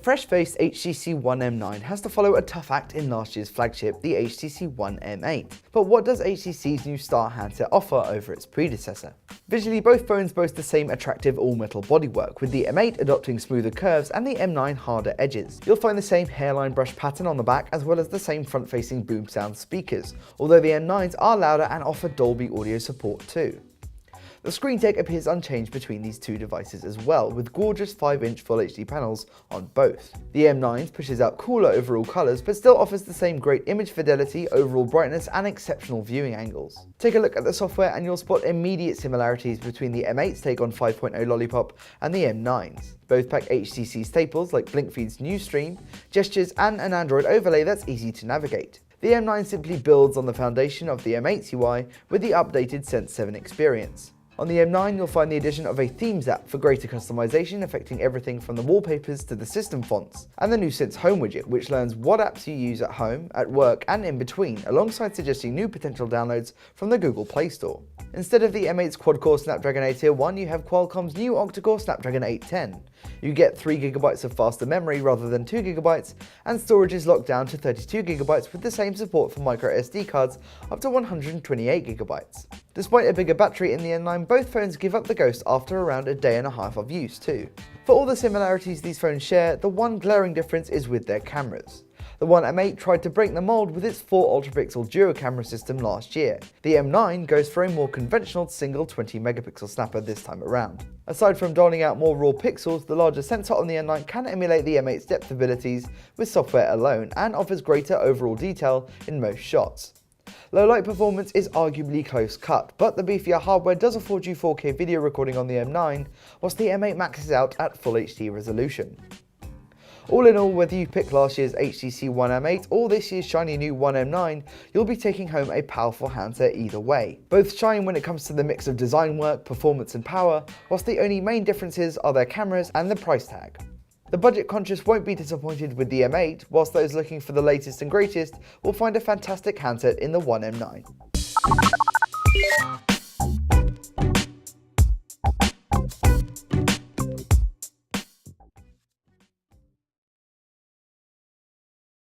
fresh-faced HTC One M9 has to follow a tough act in last year's flagship, the HTC One M8. But what does HTC's new Star handset offer over its predecessor? Visually, both phones boast the same attractive all-metal bodywork, with the M8 adopting smoother curves and the M9 harder edges. You'll find the same hairline brush pattern on the back, as well as the same front-facing boom sound speakers, although the M9s are louder and offer Dolby audio support too. The screen tech appears unchanged between these two devices as well, with gorgeous 5-inch Full HD panels on both. The M9 pushes out cooler overall colours, but still offers the same great image fidelity, overall brightness and exceptional viewing angles. Take a look at the software and you'll spot immediate similarities between the M8's take on 5.0 Lollipop and the M9's. Both pack HTC staples like BlinkFeed's new stream, gestures and an Android overlay that's easy to navigate. The M9 simply builds on the foundation of the M8's UI with the updated Sense 7 experience. On the M9, you'll find the addition of a Themes app for greater customization affecting everything from the wallpapers to the system fonts, and the new Sense Home widget, which learns what apps you use at home, at work and in between, alongside suggesting new potential downloads from the Google Play Store. Instead of the M8's quad-core Snapdragon 8 Tier 1, you have Qualcomm's new octa-core Snapdragon 810. You get 3GB of faster memory rather than 2GB, and storage is locked down to 32GB with the same support for microSD cards up to 128GB. Despite a bigger battery in the M9, both phones give up the ghost after around a day and a half of use too. For all the similarities these phones share, the one glaring difference is with their cameras. The One M8 tried to break the mold with its 4 ultrapixel duo camera system last year. The M9 goes for a more conventional single 20-megapixel snapper this time around. Aside from doling out more raw pixels, the larger sensor on the M9 can emulate the M8's depth abilities with software alone and offers greater overall detail in most shots. Low light performance is arguably close cut, but the beefier hardware does afford you 4K video recording on the M9, whilst the M8 maxes out at Full HD resolution. All in all, whether you pick last year's HTC One M8 or this year's shiny new One M9, you'll be taking home a powerful handset either way. Both shine when it comes to the mix of design work, performance and power, whilst the only main differences are their cameras and the price tag. The budget conscious won't be disappointed with the M8, whilst those looking for the latest and greatest will find a fantastic handset in the One M9.